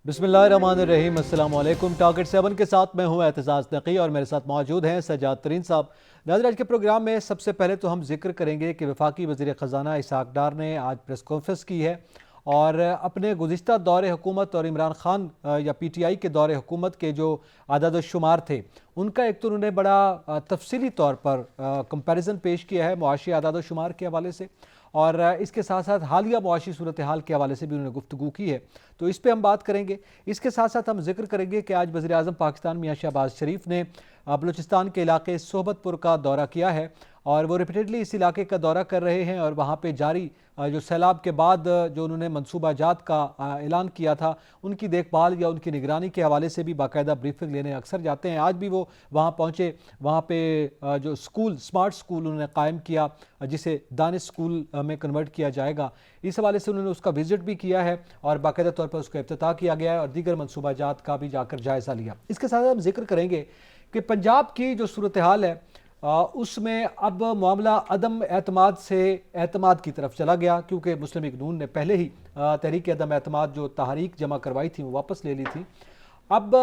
बिस्मिल्लाहिर्रहमानिर्रहीम, अस्सलाम वालेकुम। टारगेट 7 के साथ मैं हूं एतजाज़ नकी और मेरे साथ मौजूद हैं सज्जाद तरीन साहब। नाज़रीन, आज के प्रोग्राम में सबसे पहले तो हम जिक्र करेंगे कि वफाकी वज़ीर ख़ज़ाना इसहाक़ डार ने आज प्रेस कॉन्फ्रेंस की है और अपने गुज़िश्ता दौरे हुकूमत और इमरान खान या PTI के दौरे हुकूमत के जो आदाद शुमार थे उनका एक तो उन्होंने बड़ा तफसीली तौर पर कंपैरिजन पेश किया है मुआशी आदाद शुमार के हवाले से, और इसके साथ साथ हालिया मुआशी सूरत हाल के हवाले से भी उन्होंने गुफ्तगू की है। तो इस पर हम बात करेंगे। इसके साथ साथ हम जिक्र करेंगे कि आज वज़ीर आज़म पाकिस्तान मियां शहबाज शरीफ ने बलूचिस्तान के इलाके सोहबतपुर का दौरा किया है और वो रिपीटेडली इस इलाके का दौरा कर रहे हैं और वहाँ पे जारी जो सैलाब के बाद जो उन्होंने मनसूबा जात का ऐलान किया था उनकी देखभाल या उनकी निगरानी के हवाले से भी बाकायदा ब्रीफिंग लेने अक्सर जाते हैं। आज भी वो वहाँ पहुँचे। वहाँ पे जो स्कूल स्मार्ट स्कूल उन्होंने कायम किया जिसे दानिश स्कूल में कन्वर्ट किया जाएगा, इस हवाले से उन्होंने उसका विजिट भी किया है और बाकायदा तौर पर उसका इफ्तिताह किया गया है और दीगर मनसूबा जात का भी जाकर जायज़ा लिया। इसके साथ हम जिक्र करेंगे कि पंजाब की जो सूरत हाल है उसमें अब मामला अदम एतमाद से एतमाद की तरफ चला गया, क्योंकि मुस्लिम लीग नून ने पहले ही तहरीक अदम एतमाद जो तहरीक जमा करवाई थी वो वापस ले ली थी। अब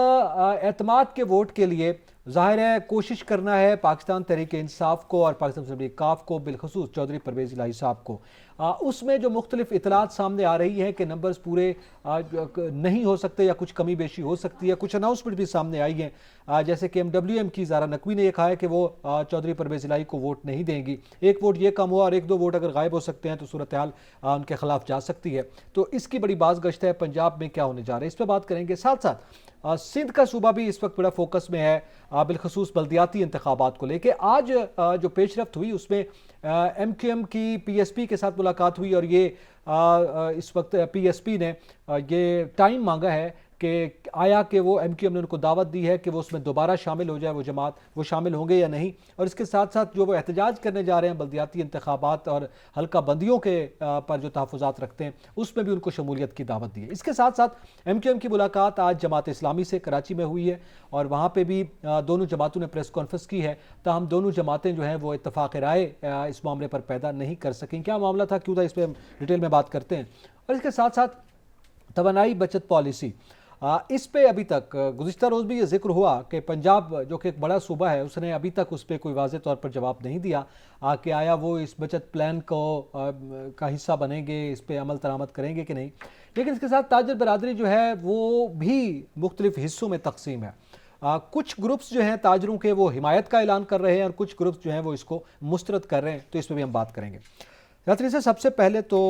एतमाद के वोट के लिए ज़ाहिर है कोशिश करना है पाकिस्तान तहरीक इंसाफ को और पाकिस्तान मुस्लिम लीग काफ को, बिलखसूस चौधरी परवेज़ इलाही साहब को। उसमें जो मुख्तलिफ इतलात सामने आ रही हैं कि नंबर्स पूरे नहीं हो सकते या कुछ कमी बेशी हो सकती है। कुछ अनाउंसमेंट भी सामने आई हैं, जैसे कि MWM की ज़ारा नकवी ने यह कहा है कि वो चौधरी परवेज़ इलाही को वोट नहीं देंगी। एक वोट ये कम हुआ और एक दो वोट अगर गायब हो सकते हैं तो सूरत हाल उनके खिलाफ जा सकती है। तो इसकी बड़ी बाज़गश्त है पंजाब में क्या होने जा रहा है, इस पर बात करेंगे। साथ साथ सिंध का सूबा भी इस वक्त बड़ा फोकस में है, बिलखसूस बल्दियाती इंतखाबात को लेकर। आज जो पेशरफ्त हुई उसमें MQM की PSP के साथ मुलाकात हुई और ये इस वक्त PSP ने ये टाइम मांगा है कि आया कि वो MQM ने उनको दावत दी है कि वो उसमें दोबारा शामिल हो जाए, वो जमात वो शामिल होंगे या नहीं। और इसके साथ साथ जो वो एहतजाज करने जा रहे हैं बल्दियाती इंतखाबात और हल्का बंदियों के पर जो तहफ़्फ़ुज़ात रखते हैं उसमें भी उनको शमूलियत की दावत दी है। इसके साथ साथ MQM की मुलाकात आज जमात इस्लामी से कराची में हुई है और वहाँ पर भी दोनों जमातों ने प्रेस कॉन्फ्रेंस की है, ताहम दोनों जमातें जो हैं वो इत्तफ़ाक़ राय इस मामले पर पैदा नहीं कर सकें। क्या मामला था, क्यों था, इस पर हम डिटेल में बात करते हैं। और इसके साथ साथ तवानाई बचत पॉलिसी, इस पे अभी तक गुज़िश्ता रोज़ भी ये जिक्र हुआ कि पंजाब जो कि एक बड़ा सूबा है उसने अभी तक उस पर कोई वाज़ेह तौर पर जवाब नहीं दिया कि आया वो इस बचत प्लान को का हिस्सा बनेंगे, इस पर अमल दरामद करेंगे कि नहीं। लेकिन इसके साथ ताजर बरादरी जो है वो भी मुख्तलिफ हिस्सों में तकसीम है। कुछ ग्रुप्स जो हैं ताजरों के वो हिमायत का ऐलान कर रहे हैं और कुछ ग्रुप्स जो हैं वो इसको मुस्तरद कर रहे हैं। तो इस पर भी हम बात करेंगे। यात्री से सबसे पहले तो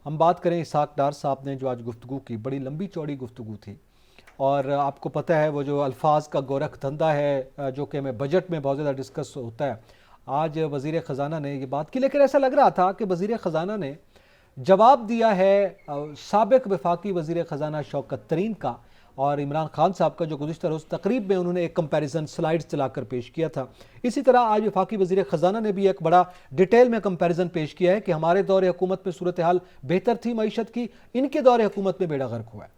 हम बात करें इसहाक़ डार साहब ने जो आज गुफ्तगू की, बड़ी लंबी चौड़ी गुफ्तगू थी और आपको पता है वो जो अल्फाज का गोरख धंधा है जो कि हमें बजट में बहुत ज़्यादा डिस्कस होता है। आज वज़ीर ख़ज़ाना ने ये बात की, लेकिन ऐसा लग रहा था कि वज़ीर ख़ज़ाना ने जवाब दिया है साबिक़ वफाकी वज़ीर ख़ज़ाना शौकत तरीन का और इमरान खान साहब का, जो गुज़िश्ता रोज़ तकरीब में उन्होंने एक कंपैरिजन स्लाइड्स चलाकर पेश किया था। इसी तरह आज वफाकी वज़ीर ख़ज़ाना ने भी एक बड़ा डिटेल में कंपैरिजन पेश किया है कि हमारे दौरे हुकूमत में सूरत हाल बेहतर थी मईशत की, इनके दौरे हुकूमत में बेड़ा गर्क हुआ है।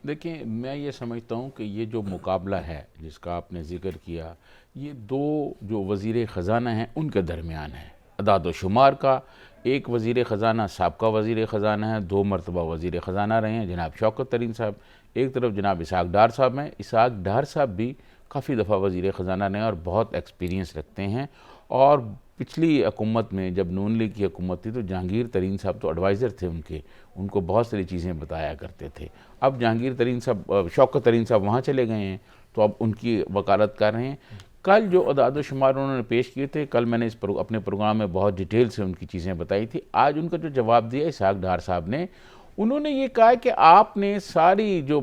देखिए, मैं ये समझता हूँ कि ये जो मुकाबला है जिसका आपने ज़िक्र किया, ये दो जो वज़ीर ख़ज़ाना हैं उनके दरमियान है। अदाद शुमार का एक वज़ीर ख़ज़ाना साबका वज़ीर ख़ज़ाना है, 2 मरतबा वज़ीर ख़ज़ाना रहे हैं जनाब शौकत तरीन साहब, एक तरफ जनाब इसहाक़ डार साहब हैं। इसहाक़ डार साहब भी काफ़ी दफ़ा वज़ीर ख़ज़ाना रहे और बहुत एक्सपीरियंस रखते हैं। और पिछली हुकूमत में जब नून लीग की हुकूमत थी तो जहांगीर तरीन साहब तो एडवाइज़र थे उनको बहुत सारी चीज़ें बताया करते थे। अब जहांगीर तरीन साहब शौकत तरीन साहब वहाँ चले गए हैं तो अब उनकी वकालत कर रहे हैं। कल जो अदाद शुमार उन्होंने पेश किए थे, कल मैंने अपने प्रोग्राम में बहुत डिटेल से उनकी चीज़ें बताई थी। आज उनका जो जवाब दिया इसहाक़ डार साहब ने, उन्होंने ये कहा कि आपने सारी जो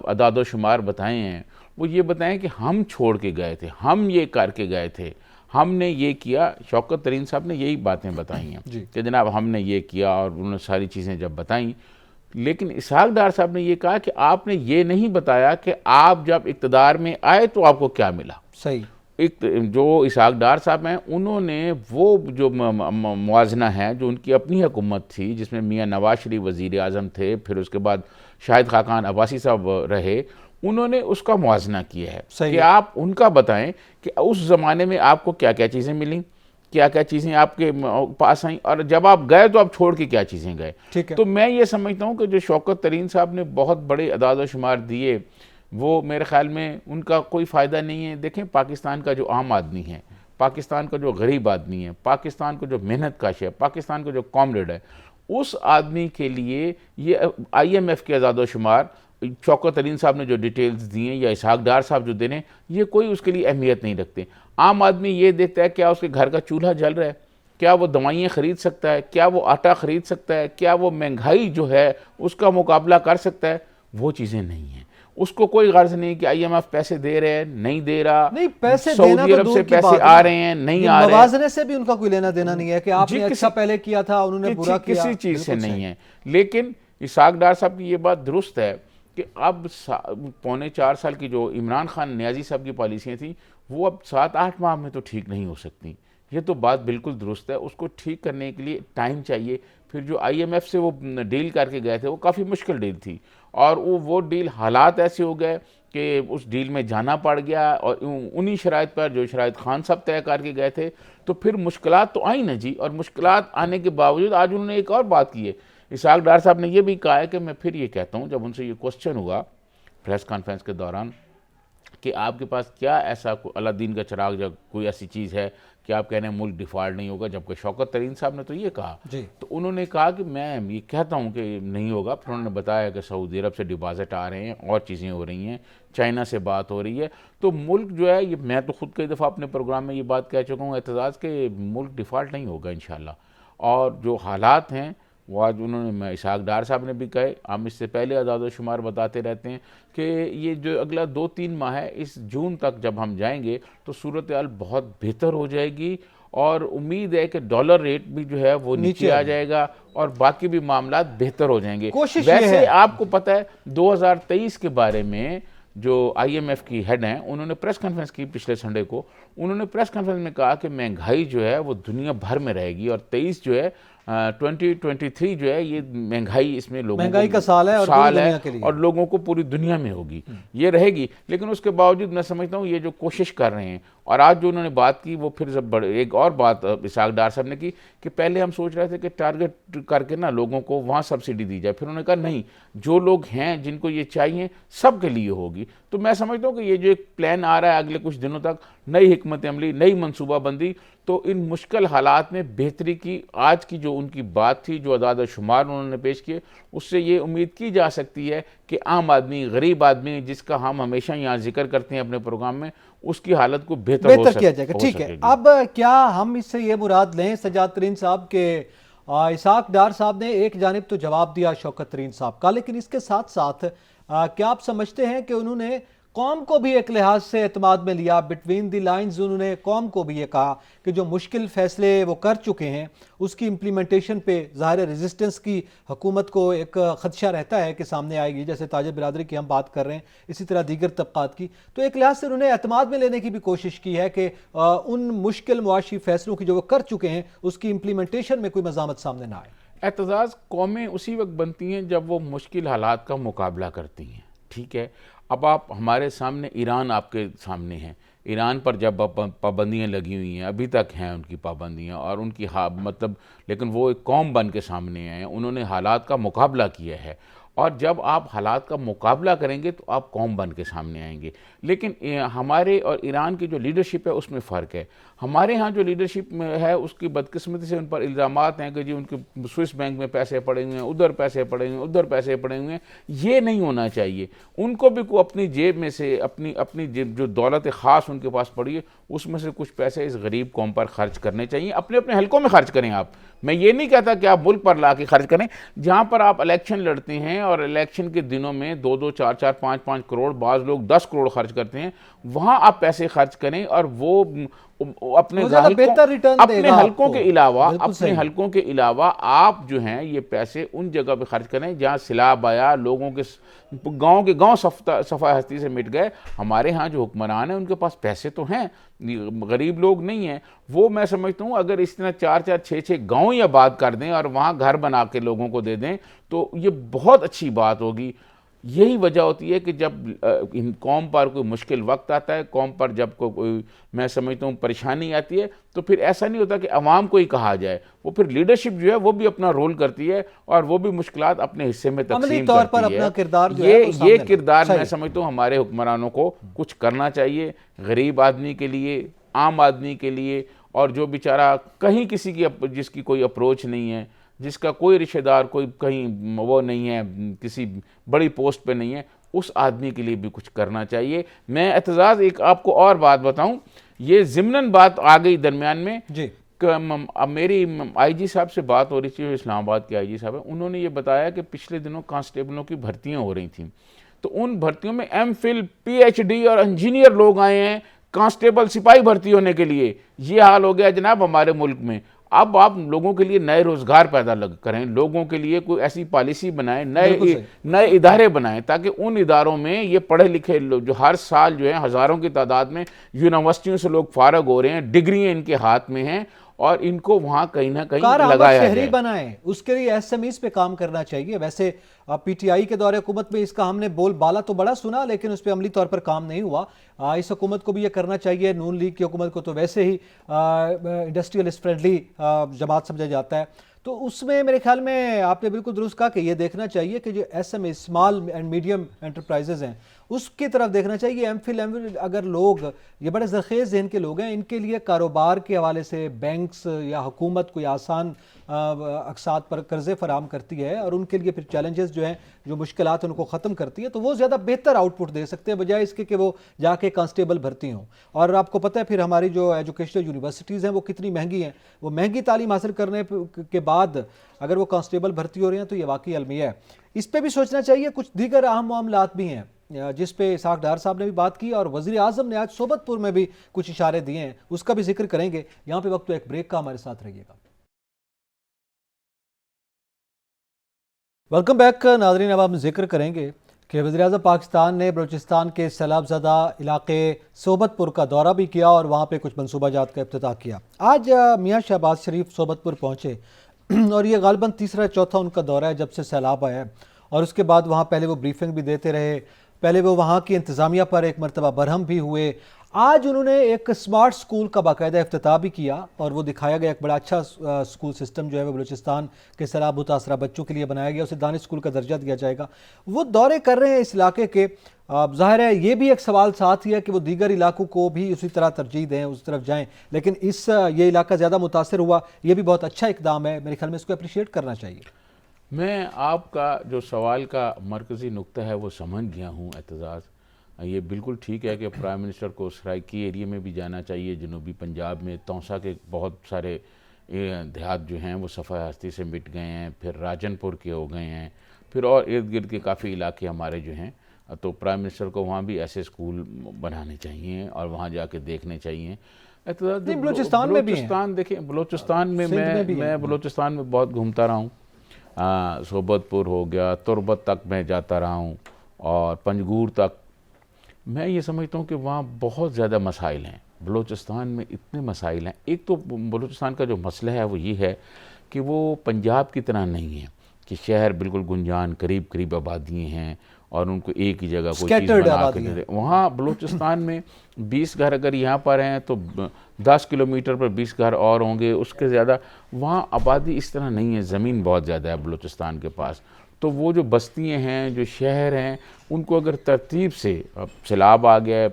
अदाद शुमार बताए हैं वो ये बताएं कि हम छोड़ के गए थे, हम ये करके गए थे, हमने ये किया। शौकत तरीन साहब ने यही बातें बताई हैं कि जनाब हमने ये किया और उन्होंने सारी चीज़ें जब बताई। लेकिन इसहाक़ डार साहब ने ये कहा कि आपने ये नहीं बताया कि आप जब इक़्तिदार में आए तो आपको क्या मिला। सही। एक जो इसहाक़ डार साहब हैं उन्होंने वो जो मुआजना है जो उनकी अपनी हुकूमत थी जिसमें मियाँ नवाज शरीफ वज़ीर आज़म थे, फिर उसके बाद शाहिद खाकान अब्बासी साहब रहे, उन्होंने उसका मुआजना किया है कि आप उनका बताएं कि उस ज़माने में आपको क्या क्या चीज़ें मिली, क्या क्या चीज़ें आपके पास आई, और जब आप गए तो आप छोड़ के क्या चीज़ें गए। ठीक है। तो मैं ये समझता हूँ कि जो शौकत तरीन साहब ने बहुत बड़े अदाद शुमार दिए, वो मेरे ख्याल में उनका कोई फ़ायदा नहीं है। देखें, पाकिस्तान का जो आम आदमी है, पाकिस्तान का जो गरीब आदमी है, पाकिस्तान को जो मेहनत काश है, पाकिस्तान को जो कॉमरेड है, उस आदमी के लिए ये IMF के अदाद शुमार शौकत तरीन साहब ने जो डिटेल्स दी हैं या इसहाक डार साहब जो दे रहे हैं, ये कोई उसके लिए अहमियत नहीं रखते। आम आदमी ये देखता है क्या उसके घर का चूल्हा जल रहा है, क्या वो दवाइयाँ ख़रीद सकता है, क्या वो आटा ख़रीद सकता है, क्या वो महंगाई जो है उसका मुकाबला कर सकता है। वो चीज़ें नहीं हैं। उसको कोई गर्ज नहीं कि IMF पैसे दे रहे हैं, नहीं दे रहा, नहीं, पैसे देना सऊदी तो अरब दूर से की पैसे बात है आ ना। रहे हैं, नहीं ये आ रहे हैं, मवाजने से भी उनका कोई लेना देना नहीं है कि आपने जी, अच्छा पहले किया था, उन्होंने बुरा किया, किसी चीज़ से बिल्कुल नहीं सही। है। लेकिन इसहाक डार साहब की ये बात दुरुस्त है कि अब पौने 4 साल की जो इमरान खान नियाजी साहब की पॉलिसियाँ थी, वो अब 7-8 माह में तो ठीक नहीं हो सकती। ये तो बात बिल्कुल दुरुस्त है। उसको ठीक करने के लिए टाइम चाहिए। फिर जो IMF से वो डील करके गए थे, वो काफ़ी मुश्किल डील थी, और वो डील हालात ऐसे हो गए कि उस डील में जाना पड़ गया, और उन्हीं शराइत पर जो शराइत खान साहब तय करके गए थे, तो फिर मुश्किलात तो आई ना जी। और मुश्किलात आने के बावजूद आज उन्होंने एक और बात की है। इसहाक डार साहब ने यह भी कहा है कि मैं फिर ये कहता हूँ, जब उनसे ये क्वेश्चन हुआ प्रेस कॉन्फ्रेंस के दौरान कि आपके पास क्या ऐसा अलादीन का चिराग जब कोई ऐसी चीज़ है कि आप कह रहे हैं मुल्क डिफ़ॉल्ट नहीं होगा, जबकि शौकत तरीन साहब ने तो ये कहा जी। तो उन्होंने कहा कि मैं ये कहता हूँ कि नहीं होगा। फिर उन्होंने बताया कि सऊदी अरब से डिपॉजिट आ रहे हैं और चीज़ें हो रही हैं, चाइना से बात हो रही है। तो मुल्क जो है, ये मैं तो खुद कई दफ़ा अपने प्रोग्राम में ये बात कह चुका हूँ एतजाज़ के, मुल्क डिफ़ॉल्ट नहीं होगा इंशाल्लाह। और जो हालात हैं वो आज उन्होंने इसहाक डार साहब ने भी कहे, हम इससे पहले अदाद शुमार बताते रहते हैं कि ये जो अगला 2-3 माह है, इस जून तक जब हम जाएंगे तो सूरत हाल बहुत बेहतर हो जाएगी, और उम्मीद है कि डॉलर रेट भी जो है वो नीचे आ जाएगा और बाकी भी मामला बेहतर हो जाएंगे। कोशिश ये वैसे है। आपको पता है 2023 के बारे में जो IMF की हेड हैं, उन्होंने प्रेस कॉन्फ्रेंस की पिछले संडे को। उन्होंने प्रेस कॉन्फ्रेंस में कहा कि महंगाई जो है वो दुनिया भर में रहेगी, और 23 जो है 2023 जो है ये महंगाई, इसमें लोगों महंगाई को का साल है और पूरी दुनिया के लिए, और लोगों को पूरी दुनिया में होगी, ये रहेगी। लेकिन उसके बावजूद मैं समझता हूँ ये जो कोशिश कर रहे हैं, और आज जो उन्होंने बात की वो फिर एक और बात इसहाक डार साहब ने की कि पहले हम सोच रहे थे कि टारगेट करके ना लोगों को वहाँ सब्सिडी दी जाए, फिर उन्होंने कहा नहीं, जो लोग हैं जिनको ये चाहिए सबके लिए होगी। तो मैं समझता हूँ कि ये जो एक प्लान आ रहा है अगले कुछ दिनों तक, नई हिकमत अमली, नई मनसूबाबंदी, तो इन मुश्किल हालात में बेहतरी की आज की जो उनकी बात थी, जो अदाद शुमार उन्होंने पेश किए, उससे ये उम्मीद की जा सकती है कि आम आदमी, गरीब आदमी, जिसका हम हमेशा यहाँ जिक्र करते हैं अपने प्रोग्राम में, उसकी हालत को बेहतर किया जाएगा। ठीक है, अब क्या हम इससे ये मुराद लें सज्जाद तरीन साहब के इसहाक डार साहब ने एक जानिब तो जवाब दिया शौकत तरीन साहब का, लेकिन इसके साथ साथ क्या आप समझते हैं कि उन्होंने कौम को भी एक लिहाज से एतमाद में लिया? बिटवीन द लाइंस उन्होंने कौम को भी ये कहा कि जो मुश्किल फैसले वो कर चुके हैं उसकी इम्प्लीमेंटेशन पे ज़ाहिर रेजिस्टेंस की हुकूमत को एक खदशा रहता है कि सामने आएगी, जैसे ताजिर बिरादरी की हम बात कर रहे हैं, इसी तरह दीगर तबकात की। तो एक लिहाज से उन्होंने एतमाद में लेने की भी कोशिश की है कि उन मुश्किल मुआशी फैसलों की जो वो कर चुके हैं उसकी इम्प्लीमेंटेशन में कोई मज़ामत सामने ना आए। एतजाज़ कौमें उसी वक्त बनती हैं जब वो मुश्किल हालात का मुकाबला करती हैं। ठीक है, अब आप हमारे सामने ईरान आपके सामने हैं, ईरान पर जब पाबंदियाँ लगी हुई हैं, अभी तक हैं उनकी पाबंदियाँ, और उनकी मतलब लेकिन वो एक कौम बन के सामने आए हैं, उन्होंने हालात का मुकाबला किया है, और जब आप हालात का मुकाबला करेंगे तो आप कौम बन के सामने आएंगे। लेकिन हमारे और ईरान की जो लीडरशिप है उसमें फ़र्क है। हमारे यहाँ जो लीडरशिप में है उसकी बदकिस्मती से उन पर इल्ज़ामात हैं कि जी उनके स्विस बैंक में पैसे पड़े हुए हैं, उधर पैसे पड़े हुए हैं, उधर पैसे पड़े हुए हैं। ये नहीं होना चाहिए। उनको भी अपनी जेब में से अपनी जेब जो दौलत ख़ास उनके पास पड़ी है उसमें से कुछ पैसे इस गरीब कौम पर खर्च करने चाहिए। अपने अपने हलकों में खर्च करें आप, मैं ये नहीं कहता कि आप मुल्क पर ला के खर्च करें। जहाँ पर आप इलेक्शन लड़ते हैं और इलेक्शन के दिनों में 2-2, 4-4, 5-5 करोड़, बाज़ लोग 10 करोड़ खर्च करते हैं, वहाँ आप पैसे खर्च करें, और वो अपने हलकों के अलावा आप जो हैं ये पैसे उन जगह पे खर्च करें जहाँ सैलाब आया, लोगों के गांव सफा हस्ती से मिट गए। हमारे यहाँ जो हुक्मरान हैं उनके पास पैसे तो हैं, गरीब लोग नहीं हैं। वो मैं समझता हूँ अगर इस तरह 4-4, 6-6 गाँव ही आबाद कर दें और वहाँ घर बना के लोगों को दे दें तो ये बहुत अच्छी बात होगी। यही वजह होती है कि जब इन कौम पर कोई मुश्किल वक्त आता है, कौम पर जब कोई मैं समझता हूँ परेशानी आती है, तो फिर ऐसा नहीं होता कि अवाम को ही कहा जाए, वो फिर लीडरशिप जो है वो भी अपना रोल करती है और वो भी मुश्किलात अपने हिस्से में अमली तकसीम तौर पर करती अपना है। किरदार जो है वो ये सामने किरदार लाए। मैं सही। समझता हूँ हमारे हुक्मरानों को कुछ करना चाहिए, गरीब आदमी के लिए, आम आदमी के लिए, और जो बेचारा कहीं किसी की जिसकी कोई अप्रोच नहीं है, जिसका कोई रिश्तेदार कोई कहीं वो नहीं है, किसी बड़ी पोस्ट पे नहीं है, उस आदमी के लिए भी कुछ करना चाहिए। मैं एतजाज़ एक आपको और बात बताऊं, ये ज़िमनन बात आ गई दरमियान में जी। अब मेरी आईजी साहब से बात हो रही थी, जो इस्लामाबाद के आईजी साहब हैं, उन्होंने ये बताया कि पिछले दिनों कांस्टेबलों की भर्तियां हो रही थी, तो उन भर्तियों में एमफिल, पीएचडी और इंजीनियर लोग आए हैं कांस्टेबल सिपाही भर्ती होने के लिए। ये हाल हो गया जनाब हमारे मुल्क में। अब आप लोगों के लिए नए रोजगार पैदा करें, लोगों के लिए कोई ऐसी पॉलिसी बनाएं, नए इदारे बनाएं, ताकि उन इदारों में ये पढ़े लिखे लोग जो हर साल जो है हज़ारों की तादाद में यूनिवर्सिटियों से लोग फारग हो रहे हैं, डिग्रियां इनके हाथ में हैं, और इनको वहां कहीं ना कहीं लगाया शहरी जाए। बनाएं, उसके लिए एसएमईज पे काम करना चाहिए। वैसे पीटीआई के दौरे हुकूमत में इसका हमने बोलबाला तो बड़ा सुना, लेकिन उस पर अमली तौर पर काम नहीं हुआ। इस हुकूमत को भी ये करना चाहिए। नून लीग की हुकूमत को तो वैसे ही इंडस्ट्रियलिस्ट फ्रेंडली जमात समझा जाता है, तो उसमें मेरे ख्याल में आपने बिल्कुल दुरुस्त कहा कि ये देखना चाहिए कि जो SME, small and medium enterprises हैं, उसकी तरफ देखना चाहिए। एमफिल अगर लोग ये बड़े ज़रखेज़ ज़हन के लोग हैं, इनके लिए कारोबार के हवाले से बैंक्स या हुकूमत कोई आसान अकसात पर कर्ज़े फराम करती है और उनके लिए फिर चैलेंजेस जो हैं, जो मुश्किलात उनको ख़त्म करती है, तो वो ज़्यादा बेहतर आउटपुट दे सकते हैं बजाय इसके कि वो जाके कांस्टेबल भर्ती हों। और आपको पता है फिर हमारी जो एजुकेशनल यूनिवर्सिटीज़ हैं वो कितनी महंगी हैं। वो महंगी तालीम हासिल करने के बाद अगर वो कांस्टेबल भर्ती हो रहे हैं तो ये वाकई अलमिया है। इस पर भी सोचना चाहिए। कुछ दीगर अहम मामलात भी हैं जिस पे इसहाक डार साहब ने भी बात की और वज़ीर आज़म ने आज सोबतपुर में भी कुछ इशारे दिए हैं, उसका भी जिक्र करेंगे। यहाँ पे वक्त तो एक ब्रेक का, हमारे साथ रहिएगा। वेलकम बैक नाज़रीन। अब हम जिक्र करेंगे कि वज़ीर आज़म पाकिस्तान ने बलूचिस्तान के सैलाबज़दा इलाके सोबतपुर का दौरा भी किया और वहाँ पे कुछ मनसूबाजात का इफ्तिताह किया। आज मियाँ शहबाज शरीफ सोबतपुर पहुँचे और ये गालिबन तीसरा चौथा उनका दौरा है जब से सैलाब आया है। और उसके बाद वहाँ पहले वो ब्रीफिंग भी देते रहे, पहले वो वहाँ की इंतज़ामिया पर एक मरतबा बरहम भी हुए। आज उन्होंने एक स्मार्ट स्कूल का बाकायदा इफ्तिताह भी किया और वो दिखाया गया, एक बड़ा अच्छा स्कूल सिस्टम जो है वो बलूचिस्तान के सैलाब मुतासरा बच्चों के लिए बनाया गया, उसे दानिश स्कूल का दर्जा दिया जाएगा। वो दौरे कर रहे हैं इस इलाके के। ज़ाहिर है ये भी एक सवाल साथ ही है कि वो दीगर इलाकों को भी उसी तरह तरजीह दें, उस तरफ जाएँ, लेकिन ये इलाका ज़्यादा मुतासर हुआ, ये भी बहुत अच्छा इकदाम है। मेरे ख्याल में इसको अप्रिशिएट करना चाहिए। मैं आपका जो सवाल का मरकज़ी नुक्ता है वो समझ गया हूँ एतजाज़। ये बिल्कुल ठीक है कि प्राइम मिनिस्टर को सराइकी एरिया में भी जाना चाहिए। जनूबी पंजाब में तौसा के बहुत सारे देहात जो हैं वो सफ़ा हस्ती से मिट गए हैं, फिर राजनपुर के हो गए हैं, फिर और इर्द गिर्द के काफ़ी इलाके हमारे जो हैं, तो प्राइम मिनिस्टर को वहाँ भी ऐसे स्कूल बनाने चाहिए और वहाँ जाके देखने चाहिए। बलूचिस्तान में भी बलूचिस्तान देखें, बलूचिस्तान में मैं बलूचिस्तान में बहुत घूमता रहा हूँ। सोबतपुर हो गया, तुरबत तक मैं जाता रहा हूँ और पंजगूर तक। मैं ये समझता हूँ कि वहाँ बहुत ज़्यादा मसाइल हैं। बलूचिस्तान में इतने मसाइल हैं। एक तो बलूचिस्तान का जो मसला है वो ये है कि वो पंजाब की तरह नहीं है कि शहर बिल्कुल गुंजान, करीब करीब आबादियाँ हैं और उनको एक ही जगह कोई चीज़ बना के दे। वहाँ बलूचिस्तान में 20 घर अगर यहाँ पर हैं तो 10 किलोमीटर पर 20 घर और होंगे, उसके ज़्यादा। वहाँ आबादी इस तरह नहीं है, ज़मीन बहुत ज़्यादा है बलूचिस्तान के पास। तो वो जो बस्तियाँ हैं, जो शहर हैं, उनको अगर तरतीब से, अब सैलाब आ गया है,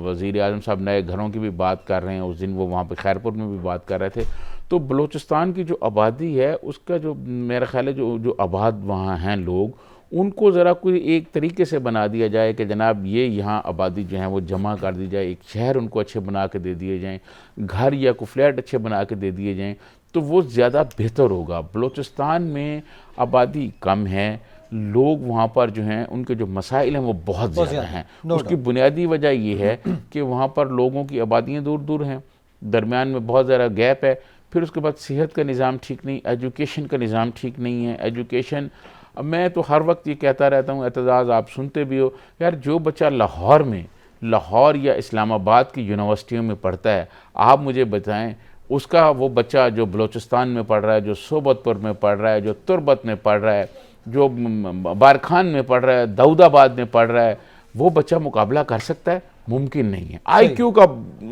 वज़ीर आज़म साहब नए घरों की भी बात कर रहे हैं, उस दिन वो वहाँ पे खैरपुर में भी बात कर रहे थे। तो बलूचिस्तान की जो आबादी है उसका जो मेरा ख्याल है जो आबाद वहाँ हैं लोग, उनको ज़रा कोई एक तरीके से बना दिया जाए कि जनाब ये यहाँ आबादी जो है वो जमा कर दी जाए, एक शहर उनको अच्छे बना के दे दिए जाएँ, घर या कोई फ्लैट अच्छे बना के दे दिए जाएँ, तो वो ज़्यादा बेहतर होगा। बलूचिस्तान में आबादी कम है, लोग वहाँ पर जो हैं उनके जो मसाइल हैं वो बहुत ज़्यादा हैं। उसकी बुनियादी वजह ये है कि वहाँ पर लोगों की आबादियाँ दूर दूर हैं, दरमियान में बहुत ज़्यादा गैप है। फिर उसके बाद सेहत का निज़ाम ठीक नहीं, एजुकेशन का निज़ाम ठीक नहीं है। एजुकेशन, मैं तो हर वक्त ये कहता रहता हूँ, एतजाज़ आप सुनते भी हो, यार जो बच्चा लाहौर या इस्लामाबाद की यूनिवर्सिटियों में पढ़ता है, आप मुझे बताएं उसका वो बच्चा जो बलूचिस्तान में पढ़ रहा है, जो सोबतपुर में पढ़ रहा है, जो तुरबत में पढ़ रहा है, जो बारखान में पढ़ रहा है, दाऊदाबाद में पढ़ रहा है, वो बच्चा मुकाबला कर सकता है? मुमकिन नहीं है। IQ का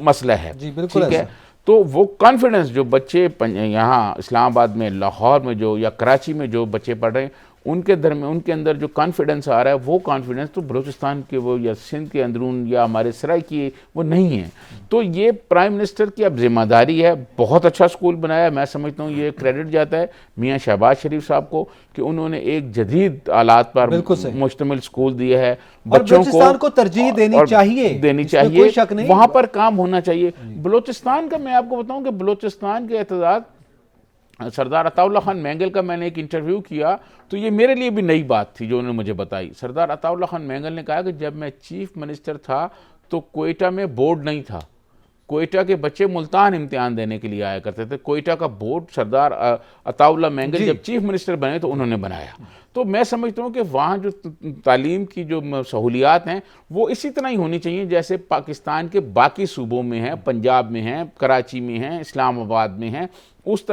मसला है, जी बिल्कुल ठीक है। तो वो कॉन्फिडेंस जो बच्चे यहाँ इस्लामाबाद में, लाहौर में जो या कराची में जो बच्चे पढ़ रहे हैं, उनके अंदर जो कॉन्फिडेंस आ रहा है, वो कॉन्फिडेंस तो बलूचिस्तान के वो या सिंध के अंदरून या हमारे सराय की वो नहीं है। तो ये प्राइम मिनिस्टर की अब जिम्मेदारी है। बहुत अच्छा स्कूल बनाया, मैं समझता हूँ ये क्रेडिट जाता है मियाँ शहबाज शरीफ साहब को कि उन्होंने एक जदीद आलात पर मुश्तमिल स्कूल दिया है। बच्चों को तरजीह देनी चाहिए, वहाँ पर काम होना चाहिए। बलूचिस्तान का मैं आपको बताऊँ कि बलूचिस्तान के एहतजाज, सरदार अताउल्लाह खान मैंगल का मैंने एक इंटरव्यू किया तो ये मेरे लिए भी नई बात थी जो उन्होंने मुझे बताई। सरदार अताउल्लाह खान मैंगल ने कहा कि जब मैं चीफ मिनिस्टर था तो कोयटा में बोर्ड नहीं था, कोयटा के बच्चे मुल्तान इम्तिहान देने के लिए आया करते थे। कोयटा का बोर्ड सरदार अताउल्लाह मैंगल जब चीफ मिनिस्टर बने तो उन्होंने बनाया। तो मैं समझता हूँ कि वहाँ जो तालीम की जो सहूलियात हैं वो इसी तरह ही होनी चाहिए जैसे पाकिस्तान के बाकी सूबों में हैं, पंजाब में हैं, कराची में हैं, इस्लामाबाद में हैं। उस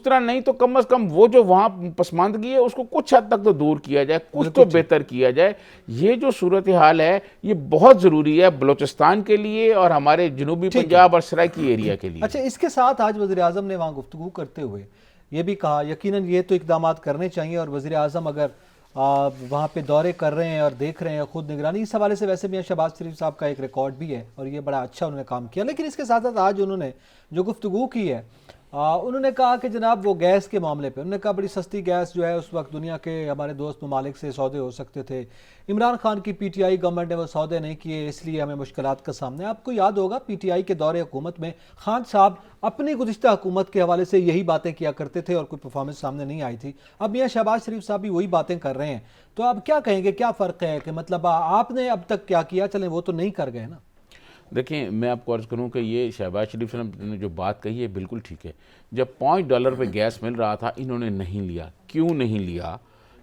तरह नहीं तो कम अज़ कम वो जो वहाँ पसमानदगी है उसको कुछ हद तक तो दूर किया जाए, कुछ तो बेहतर किया जाए। ये जो सूरत हाल है ये बहुत ज़रूरी है बलूचिस्तान के लिए और हमारे जनूबी पंजाब और सराइकी एरिया के लिए। अच्छा, इसके साथ आज वज़ीर आज़म ने वहाँ गुफ्तगू करते हुए ये भी कहा, यकीनन ये तो इक़दामात करने चाहिए और वज़ीर आज़म अगर वहाँ पे दौरे कर रहे हैं और देख रहे हैं खुद निगरानी, इस हवाले से वैसे मियाँ शहबाज शरीफ साहब का एक रिकॉर्ड भी है और ये बड़ा अच्छा उन्होंने काम किया। लेकिन इसके साथ साथ आज उन्होंने जो गुफ्तगू की है उन्होंने कहा कि जनाब वो गैस के मामले पे उन्होंने कहा बड़ी सस्ती गैस जो है उस वक्त दुनिया के हमारे दोस्त ममालिक से सौदे हो सकते थे। इमरान खान की PTI गवर्नमेंट ने वो सौदे नहीं किए, इसलिए हमें मुश्किलात का सामने। आपको याद होगा PTI के दौरे हुकूमत में खान साहब अपनी गुज़िश्ता हुकूमत के हवाले से यही बातें किया करते थे और कोई परफॉर्मेंस सामने नहीं आई थी। अब मियाँ शहबाज शरीफ साहब भी वही बातें कर रहे हैं। तो आप क्या कहेंगे, क्या फ़र्क है कि मतलब आपने अब तक क्या किया, चलें वो तो नहीं कर गए ना। देखिए, मैं आपको अर्ज़ करूं कि ये शहबाज शरीफ साहब ने जो बात कही है बिल्कुल ठीक है। जब $5 पे गैस मिल रहा था इन्होंने नहीं लिया। क्यों नहीं लिया?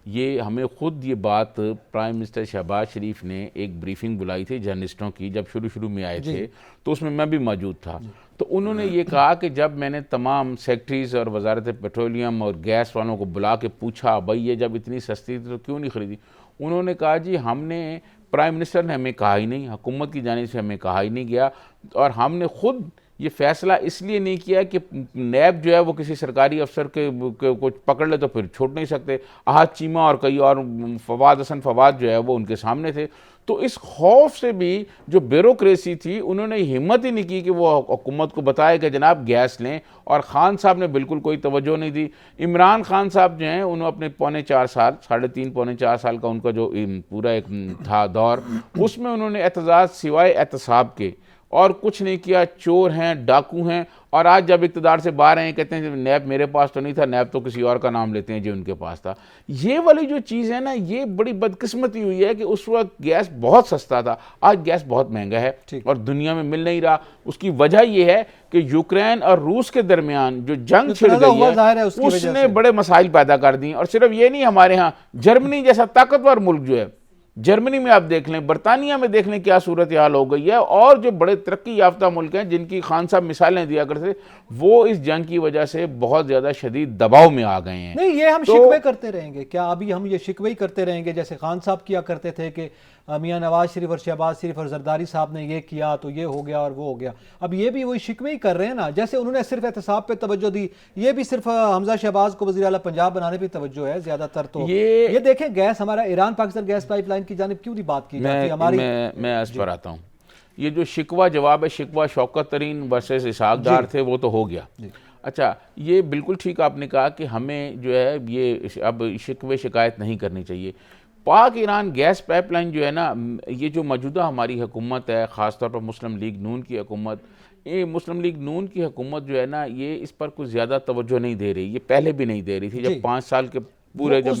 ये हमें ख़ुद ये बात प्राइम मिनिस्टर शहबाज शरीफ ने एक ब्रीफिंग बुलाई थी जर्नलिस्टों की जब शुरू में आए थे, तो उसमें मैं भी मौजूद था। तो उन्होंने ये कहा कि जब मैंने तमाम सेक्रेटरीज़ और वजारत पेट्रोलियम और गैस वालों को बुला के पूछा भाई ये जब इतनी सस्ती थी तो क्यों नहीं ख़रीदी, उन्होंने कहा जी हमने, प्राइम मिनिस्टर ने हमें कहा ही नहीं, हुकूमत की जानिब से हमें कहा ही नहीं गया और हमने खुद ये फैसला इसलिए नहीं किया कि नैब जो है वो किसी सरकारी अफसर के कुछ पकड़ ले तो फिर छोड़ नहीं सकते। अहाद चीमा और कई और फवाद हसन फवाद जो है वो उनके सामने थे। तो इस खौफ से भी जो ब्यूरोक्रेसी थी उन्होंने हिम्मत ही नहीं की कि वो हुकूमत को बताए कि जनाब गैस लें, और खान साहब ने बिल्कुल कोई तवज्जो नहीं दी। इमरान खान साहब जो हैं उन्होंने अपने पौने 4 साल, 3.5 पौने 4 साल का उनका जो पूरा एक था दौर, उसमें उन्होंने एहतजाज सिवाय एहतसाब के और कुछ नहीं किया। चोर हैं, डाकू हैं, और आज जब इक़्तिदार से बाहर हैं कहते हैं नैब मेरे पास तो नहीं था, नैब तो किसी और का नाम लेते हैं जो उनके पास था। ये वाली जो चीज़ है ना, ये बड़ी बदकिस्मती हुई है कि उस वक्त गैस बहुत सस्ता था, आज गैस बहुत महंगा है और दुनिया में मिल नहीं रहा। उसकी वजह यह है कि यूक्रेन और रूस के दरमियान जो जंग छिड़ गई है उसने बड़े मसाइल पैदा कर दिए। और सिर्फ ये नहीं, हमारे यहाँ जर्मनी जैसा ताकतवर मुल्क जो है, जर्मनी में आप देख लें, बरतानिया में देख लें क्या सूरत हाल हो गई है, और जो बड़े तरक्की याफ्ता मुल्क हैं जिनकी खान साहब मिसालें दिया करते थे, वो इस जंग की वजह से बहुत ज़्यादा शदीद दबाव में आ गए हैं। नहीं, ये हम शिकवे करते रहेंगे क्या? अभी हम ये शिकवे ही करते रहेंगे जैसे खान साहब किया करते थे कि मियाँ नवाज शरीफ और शहबाज शरीफ और जरदारी साहब ने ये किया तो ये हो गया और वो हो गया। अब ये भी वही शिकवे ही कर रहे हैं ना। जैसे उन्होंने सिर्फ एहतसाब पे तवज्जो दी, ये भी सिर्फ हमजा शहबाज को वज़ीर आला पंजाब बनाने पे तवज्जो है ज़्यादातर। तो ये देखें, गैस हमारा ईरान पाकिस्तान गैस पाइपलाइन की जानिब क्यों नहीं बात की जाती हमारी? मैं इस पर आता हूँ। ये जो शिकवा जवाब है, शिकवा शौकत तरीन वर्सेस इसहाक डार थे, वो तो हो गया। अच्छा, ये बिल्कुल ठीक आपने कहा कि हमें जो है ये अब शिकवे शिकायत नहीं करनी चाहिए। पाक ईरान गैस पाइपलाइन जो है ना, ये जो मौजूदा हमारी हुकूमत है, ख़ासतौर पर मुस्लिम लीग नून की हुकूमत, ये मुस्लिम लीग नून की हुकूमत जो है ना, ये इस पर कुछ ज़्यादा तवज्जो नहीं दे रही। ये पहले भी नहीं दे रही थी। जब 5 साल के पूरे जब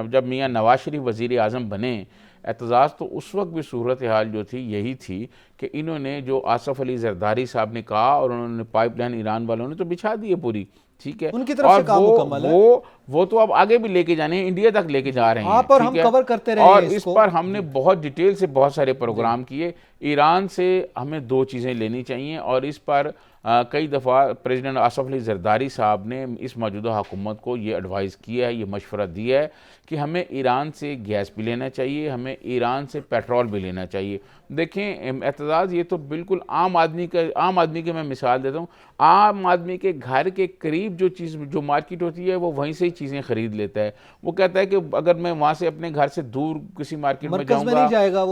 जब मियाँ नवाज शरीफ वज़ीर आज़म बने, एहतजाज तो उस वक्त भी सूरत हाल जो थी यही थी कि इन्होंने जो आसफ अली जरदारी साहब ने कहा और उन्होंने पाइपलाइन ईरान वालों ने तो बिछा दी है पूरी, ठीक है, उनकी तरफ और से काम मुकम्मल है। वो तो अब आगे भी लेके जाने हैं, इंडिया तक लेके जा रहे हैं, आप और ठीक हम है? कवर करते रहे और हैं इस इसको। पर हमने बहुत डिटेल से बहुत सारे प्रोग्राम किए। ईरान से हमें दो चीज़ें लेनी चाहिए और इस पर कई दफ़ा प्रेसिडेंट आसफ अली जरदारी साहब ने इस मौजूदा हुकूमत को ये एडवाइस किया है, ये मशवरा दिया है कि हमें ईरान से गैस भी लेना चाहिए, हमें ईरान से पेट्रोल भी लेना चाहिए। देखें एतजाज़, ये तो बिल्कुल आम आदमी की मैं मिसाल देता हूँ। आम आदमी के घर के करीब जो चीज़ जो मार्केट होती है वो वहीं से ही चीज़ें ख़रीद लेता है। वो कहता है कि अगर मैं वहाँ से अपने घर से दूर किसी मार्केट में जाऊँगा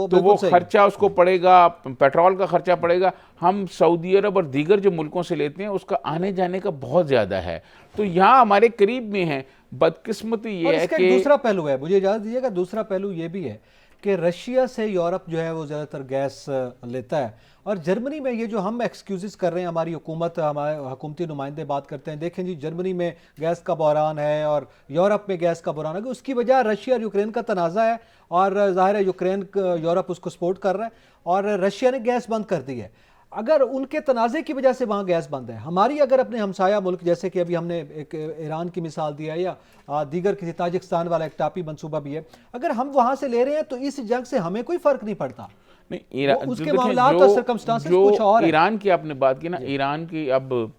तो वो खर्चा उसको पड़ेगा, पेट्रोल का खर्चा पड़ेगा। हम सऊदी अरब और दीगर जो मुल्कों से लेते हैं उसका आने जाने का बहुत ज़्यादा है, तो यहाँ हमारे करीब में है। बदकिस्मती ये है कि दूसरा पहलू है, मुझे इजाज़त दीजिएगा, दूसरा पहलू ये भी है कि रशिया से यूरोप जो है वो ज़्यादातर गैस लेता है, और जर्मनी में ये जो हम एक्सक्यूज़ कर रहे हैं, हमारी हुकूमत, हमारे हुकूमती नुमाइंदे बात करते हैं, देखें जी जर्मनी में गैस का बहरान है और यूरोप में गैस का बहरान है, उसकी वजह रशिया और यूक्रेन का तनाज़ा है, और ज़ाहिर है यूक्रेन यूरोप उसको सपोर्ट कर रहा है और रशिया ने गैस बंद कर दी है। अगर उनके तनाज़े की वजह से वहाँ गैस बंद है, हमारी अगर अपने हमसाया मुल्क जैसे कि अभी हमने एक ईरान की मिसाल दिया है या दीगर किसी ताजिकिस्तान वाला एक टापी मंसूबा भी है, अगर हम वहाँ से ले रहे हैं तो इस जंग से हमें कोई फ़र्क नहीं पड़ता। नहीं, उसके मामलात और सर्कमस्टांसेस कुछ और है। ईरान की आपने बात की ना, ईरान की, अब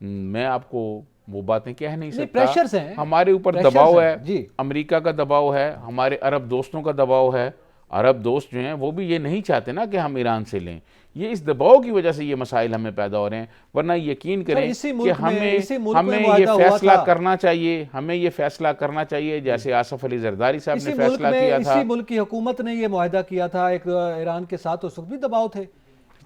मैं आपको वो बातें कह नहीं सकता, प्रेशर्स हैं, हमारे ऊपर दबाव है, अमेरिका का दबाव है, हमारे अरब दोस्तों का दबाव है। अरब दोस्त जो हैं वो भी ये नहीं चाहते ना कि हम ईरान से लें, ये इस दबाव की वजह से ये मसाइल हमें पैदा हो रहे हैं। वरना यकीन करें कि हमें ये फैसला करना चाहिए, हमें ये फैसला करना चाहिए जैसे आसफ अली जरदारी साहब ने फैसला किया था। इसी मुल्क की हुकूमत ने ये मुआहदा किया था एक ईरान के साथ, उस वक्त भी दबाव थे।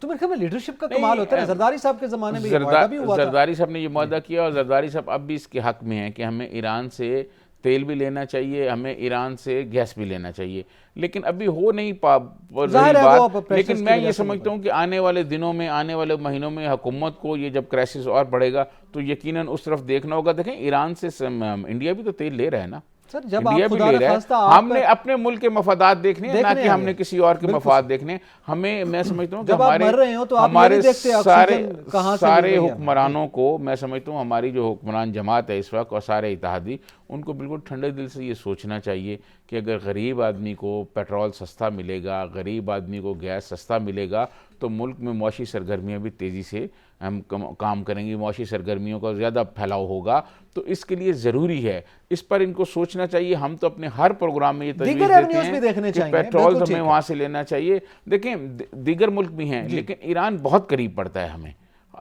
तो मेरे ख्याल में लीडरशिप का कमाल होता है। जरदारी साहब के ज़माने में जरदारी साहब ने ये मुआहदा किया और जरदारी साहब अब भी इसके हक में है कि हमें ईरान से तेल भी लेना चाहिए, हमें ईरान से गैस भी लेना चाहिए, लेकिन अभी हो नहीं रही बात। लेकिन मैं ये समझता हूँ कि आने वाले दिनों में, आने वाले महीनों में हुकूमत को ये जब क्राइसिस और बढ़ेगा तो यकीनन उस तरफ देखना होगा। देखें ईरान से इंडिया भी तो तेल ले रहा है ना सर, जब इंडिया भी ले रहा है। हमने अपने मुल्क के मफादात देखने हैं, ना कि हमने किसी और के मफाद देखने। हमें, मैं समझता हूँ कि हमारे सारे हुक्मरानों को, मैं समझता हूँ हमारी जो हुक्मरान जमात है इस वक्त और सारे इत्तेहादी, उनको बिल्कुल ठंडे दिल से ये सोचना चाहिए कि अगर गरीब आदमी को पेट्रोल सस्ता मिलेगा, गरीब आदमी को गैस सस्ता मिलेगा, तो मुल्क में मौशी सरगर्मियाँ भी तेज़ी से हम काम करेंगे, मौशी सरगर्मियों का ज़्यादा फैलाव होगा। तो इसके लिए ज़रूरी है, इस पर इनको सोचना चाहिए। हम तो अपने हर प्रोग्राम में ये तजवीज़ देते हैं कि पेट्रोल हमें वहाँ से लेना चाहिए। देखें दीगर मुल्क भी हैं, लेकिन ईरान बहुत करीब पड़ता है हमें,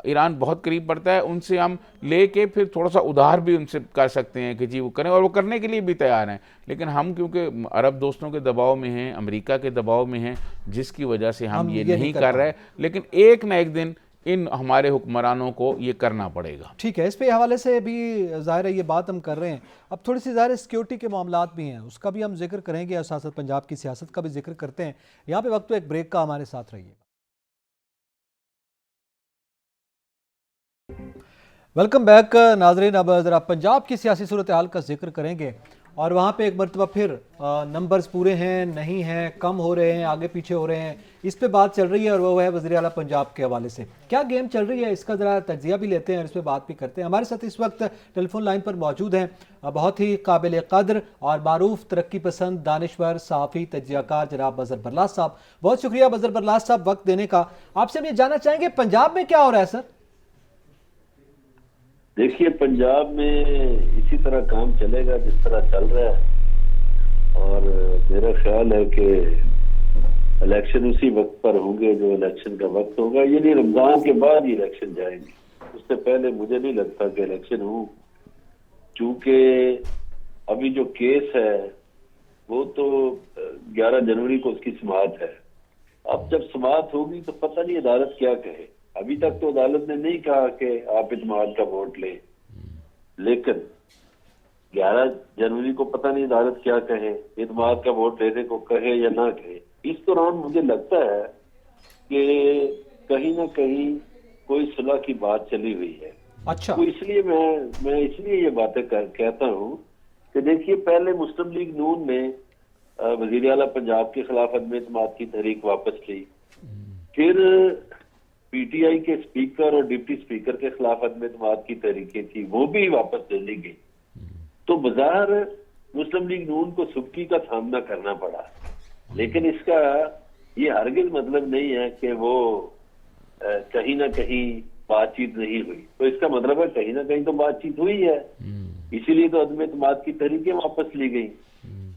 ईरान बहुत करीब पड़ता है। उनसे हम लेके फिर थोड़ा सा उधार भी उनसे कर सकते हैं कि जी वो करें, और वो करने के लिए भी तैयार हैं। लेकिन हम क्योंकि अरब दोस्तों के दबाव में हैं, अमेरिका के दबाव में हैं, जिसकी वजह से हम ये नहीं कर रहे, लेकिन एक ना एक दिन इन हमारे हुक्मरानों को ये करना पड़ेगा। ठीक है, इस पे हवाले से भी ज़ाहिर है ये बात हम कर रहे हैं। अब थोड़ी सी ज़ाहिर सिक्योरिटी के मामलात भी हैं, उसका भी हम जिक्र करेंगे और साथ साथ पंजाब की सियासत का भी जिक्र करते हैं। यहाँ पे वक्त तो एक ब्रेक का, हमारे साथ रहिए। वेलकम बैक नाजरीन। अब ज़रा पंजाब की सियासी सूरत हाल का जिक्र करेंगे और वहाँ पे एक मरतबा फिर नंबर्स पूरे हैं, नहीं हैं, कम हो रहे हैं, आगे पीछे हो रहे हैं, इस पे बात चल रही है और वो है वज़ीर आला पंजाब के हवाले से क्या गेम चल रही है, इसका ज़रा तज्जिया भी लेते हैं और इस पर बात भी करते हैं। हमारे साथ इस वक्त टेलीफोन लाइन पर मौजूद हैं बहुत ही काबिल कदर और मारूफ तरक्की पसंद दानिश्वर सहाफ़ी तज्जियाकार जनाब बज़र बरलास साहब। बहुत शुक्रिया बज़र बरलास साहब वक्त देने का। आपसे हम ये जानना चाहेंगे पंजाब में क्या हो रहा है सर? देखिए, पंजाब में इसी तरह काम चलेगा जिस तरह चल रहा है, और मेरा ख्याल है कि इलेक्शन उसी वक्त पर होंगे जो इलेक्शन का वक्त होगा। ये नहीं रमजान के बाद ही इलेक्शन जाएंगे, उससे पहले मुझे नहीं लगता कि इलेक्शन हो, क्योंकि अभी जो केस है वो तो 11 जनवरी को उसकी समाअत है। अब जब समाअत होगी तो पता नहीं अदालत क्या कहे। अभी तक तो अदालत ने नहीं कहा कि आप इत्मीनान का वोट लें, लेकिन 11 जनवरी को पता नहीं अदालत क्या कहे, इत्मीनान का वोट लेने को कहे या ना कहे। इस दौरान मुझे लगता है कि कहीं ना कहीं कोई सुलह की बात चली हुई है। अच्छा, तो इसलिए मैं इसलिए ये बातें कहता हूँ कि देखिए, पहले मुस्लिम लीग नून ने वज़ीर आला पंजाब के खिलाफ अदम एतमाद की तहरीक वापस ली, फिर पीटीआई के स्पीकर और डिप्टी स्पीकर के खिलाफ अदम एतमाद की तहरीकें थी, वो भी वापस ले ली गई। तो बाजार मुस्लिम लीग नून को सुबकी का सामना करना पड़ा, लेकिन इसका ये हरगिज मतलब नहीं है कि वो कहीं ना कहीं बातचीत नहीं हुई। तो इसका मतलब है कहीं ना कहीं तो बातचीत हुई है, इसीलिए तो अदम एतमाद की तहरीकें वापस ली गई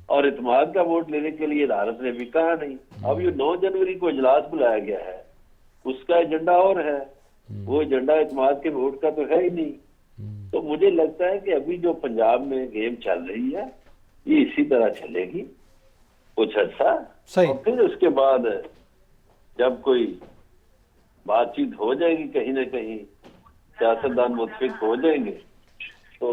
और एतमाद का वोट लेने के लिए अदालत ने भी कहा नहीं। अब ये 9 जनवरी को इजलास बुलाया गया है, उसका एजेंडा और है, वो एजेंडा एतमाद के वोट का तो है ही नहीं। तो मुझे लगता है कि अभी जो पंजाब में गेम चल रही है ये इसी तरह चलेगी कुछ अर्सा, और फिर उसके बाद जब कोई बातचीत हो जाएगी, कहीं ना कहीं सियासतदान मुत्तफिक हो जाएंगे, तो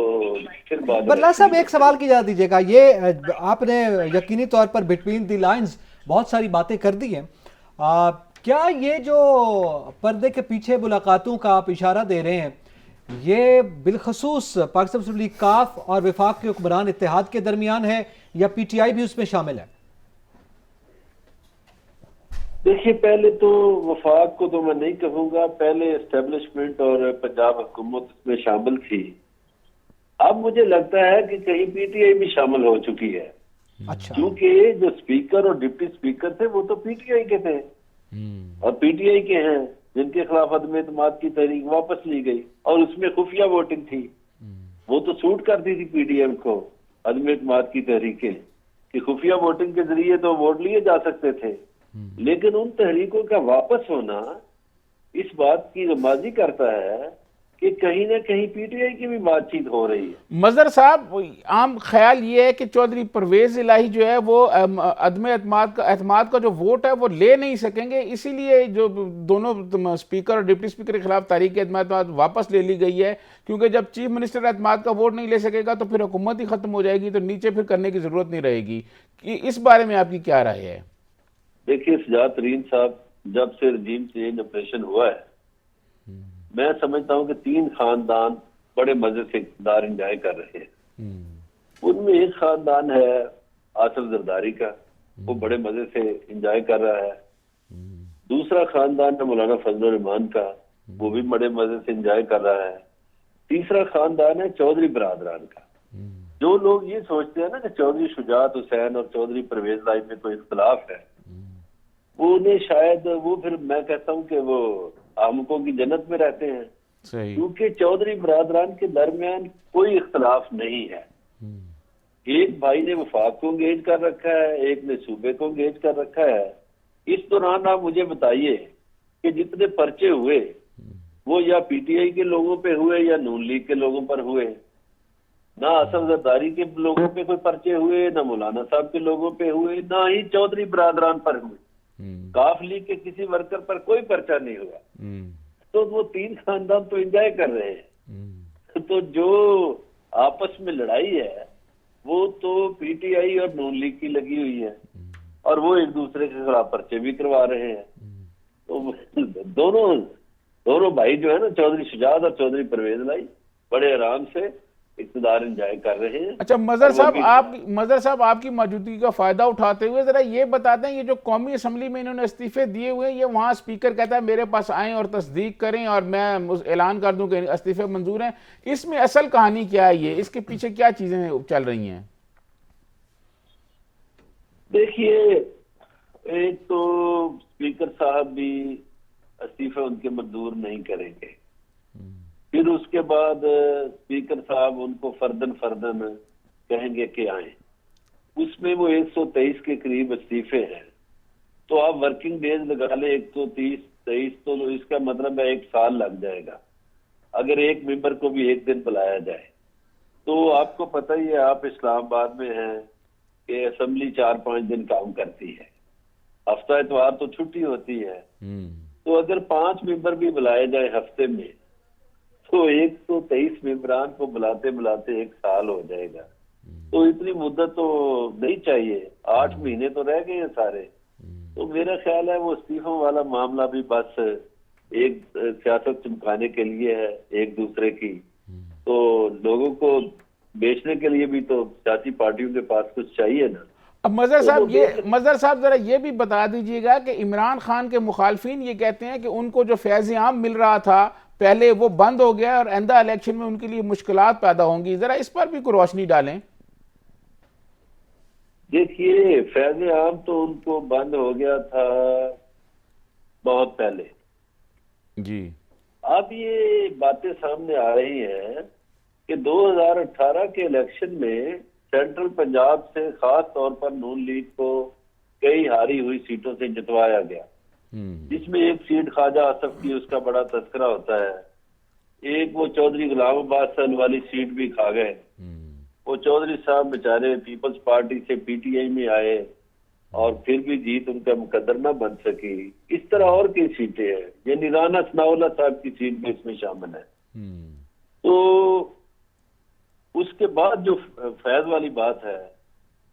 फिर बल्ला साहब एक सवाल की जा दीजिएगा, ये आपने यकीनी तौर पर बिटवीन द लाइंस बहुत सारी बातें कर दी हैं, क्या ये जो पर्दे के पीछे मुलाकातों का आप इशारा दे रहे हैं ये बिलखसूस पाकिस्तान मुस्लिम लीग काफ और वफाक के हुक्मरान इत्तेहाद के दरमियान है या पीटीआई भी उसमें शामिल है? देखिए, पहले तो वफाक को तो मैं नहीं कहूंगा, पहले एस्टेब्लिशमेंट और पंजाब हुकूमत में शामिल थी। अब मुझे लगता है कि कहीं पीटीआई भी शामिल हो चुकी है। अच्छा, क्योंकि जो स्पीकर और डिप्टी स्पीकर थे वो तो पीटीआई के थे और पीटीआई के हैं जिनके खिलाफ अदम एतमाद की तहरीक वापस ली गई और उसमें खुफिया वोटिंग थी। वो तो सूट करती थी पीडीएम को अदम एतमाद की तहरीकें कि खुफिया वोटिंग के जरिए तो वोट लिए जा सकते थे, लेकिन उन तहरीकों का वापस होना इस बात की रमाजी करता है कि कहीं ना कहीं पीटीआई की भी बातचीत हो रही है। मजहर साहब, आम ख्याल ये है कि चौधरी परवेज इलाही जो है वो अदम एतमाद का जो वोट है वो ले नहीं सकेंगे, इसीलिए जो दोनों स्पीकर और डिप्टी स्पीकर के खिलाफ तारीख एतमाद वापस ले ली गई है, क्योंकि जब चीफ मिनिस्टर एतमाद का वोट नहीं ले सकेगा तो फिर हुकूमत ही खत्म हो जाएगी, तो नीचे फिर करने की जरूरत नहीं रहेगी। इस बारे में आपकी क्या राय है? देखिए, सजाद तरीन साहब, जब से रजीम चेंज ऑपरेशन हुआ है, मैं समझता हूं कि 3 खानदान बड़े मजे से इक़्तिदार इंजॉय कर रहे हैं। उनमें एक खानदान है आसिफ जरदारी का, वो बड़े मजे से इंजॉय कर रहा है। दूसरा खानदान है मौलाना फजलुर रहमान का, वो भी बड़े मजे से इंजॉय कर रहा है। तीसरा खानदान है चौधरी बरादरान का। जो लोग ये सोचते हैं ना कि चौधरी शुजात हुसैन और चौधरी परवेज इलाही में कोई इख्तलाफ है, वो उन्हें शायद वो फिर मैं कहता हूं कि वो आमकों की जन्नत में रहते हैं, क्योंकि चौधरी बरादरान के दरमियान कोई इख्तलाफ नहीं है। एक भाई ने वफाक को एंगेज कर रखा है, एक ने सूबे को एंगेज कर रखा है। इस दौरान आप मुझे बताइए कि जितने पर्चे हुए वो या पीटीआई के लोगों पे हुए या नून लीग के लोगों पर हुए। ना आसिफ जरदारी के लोगों पे कोई पर्चे हुए, ना मौलाना साहब के लोगों पे हुए, ना ही चौधरी बरादरान पर हुए। काफ लीग के किसी वर्कर पर कोई पर्चा नहीं हुआ। तो वो 3 खानदान तो एंजॉय कर रहे हैं। तो जो आपस में लड़ाई है वो तो पीटीआई और नून लीग की लगी हुई है और वो एक दूसरे के खिलाफ पर्चे भी करवा रहे हैं। तो दोनों भाई जो है ना, चौधरी शुजात और चौधरी परवेज इलाही, बड़े आराम से इक़्तिदार इंजॉय कर रहे हैं। अच्छा, मजहर साहब आपकी मौजूदगी का फायदा उठाते हुए जरा ये बताते हैं, ये जो कौमी असम्बली में इन्होंने इस्तीफे दिए हुए हैं, ये वहाँ स्पीकर कहता है मेरे पास आएँ और तस्दीक करें और मैं ऐलान कर दूं कि इस्तीफे मंजूर हैं, इसमें असल कहानी क्या है? ये इसके पीछे क्या चीजें चल रही हैं? देखिए, एक तो स्पीकर साहब भी इस्तीफे उनके मंजूर नहीं करेंगे, फिर उसके बाद स्पीकर साहब उनको फर्दन कहेंगे कि आए। उसमें वो 123 के करीब इस्तीफे हैं, तो आप वर्किंग डेज लगा ले 130-23, तो इसका मतलब है 1 साल लग जाएगा अगर एक मेंबर को भी एक दिन बुलाया जाए। तो आपको पता ही है, आप इस्लामाबाद में हैं कि असेंबली 4-5 दिन काम करती है, हफ्ता इतवार तो छुट्टी होती है। तो अगर 5 मेंबर भी बुलाए जाए हफ्ते में, तो 123 मेंबरान को बुलाते बुलाते 1 साल हो जाएगा। तो इतनी मुद्दत तो नहीं चाहिए, 8 महीने तो रह गए हैं सारे। तो मेरा ख्याल है वो इस्तीफों वाला मामला भी बस एक सियासत चमकाने के लिए है एक दूसरे की। तो लोगों को बेचने के लिए भी तो सियासी पार्टियों के पास कुछ चाहिए ना। अब मजहर साहब ज़रा ये भी बता दीजिएगा कि इमरान खान के मुखालफिन ये कहते हैं कि उनको जो फैज़ आम मिल रहा था पहले वो बंद हो गया और आइंदा इलेक्शन में उनके लिए मुश्किलात पैदा होंगी, ज़रा इस पर भी कोई रोशनी डालें। देखिए, फैज़ आम तो उनको बंद हो गया था बहुत पहले जी। अब ये बातें सामने आ रही हैं कि 2018 के इलेक्शन में सेंट्रल पंजाब से खास तौर पर नून लीग को कई हारी हुई सीटों से जितवाया गया, जिसमें एक सीट ख्वाजा आसफ की, उसका बड़ा तस्करा होता है। एक वो चौधरी गुलाम अब्बास सल वाली सीट भी खा गए। वो चौधरी साहब बेचारे पीपल्स पार्टी से पीटीआई में आए और फिर भी जीत उनका मुकद्दर न बन सकी। इस तरह और कई सीटें हैं, ये निराना सनाउल्लाह साहब की सीट भी इसमें शामिल है। तो उसके बाद जो फैज वाली बात है,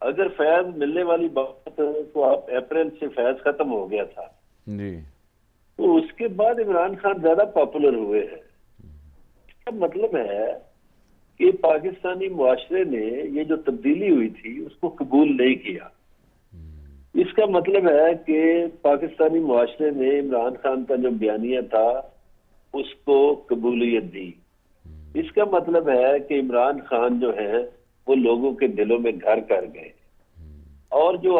अगर फैज मिलने वाली बात तो आप अप्रैल से फैज खत्म हो गया था जी, तो उसके बाद इमरान खान ज्यादा पॉपुलर हुए हैं। इसका मतलब है कि पाकिस्तानी मुआशरे ने ये जो तब्दीली हुई थी उसको कबूल नहीं किया। इसका मतलब है कि पाकिस्तानी मुआशरे ने इमरान खान का जो बयानिया था उसको कबूलियत दी। इसका मतलब है कि इमरान खान जो है वो लोगों के दिलों में घर कर गए। और जो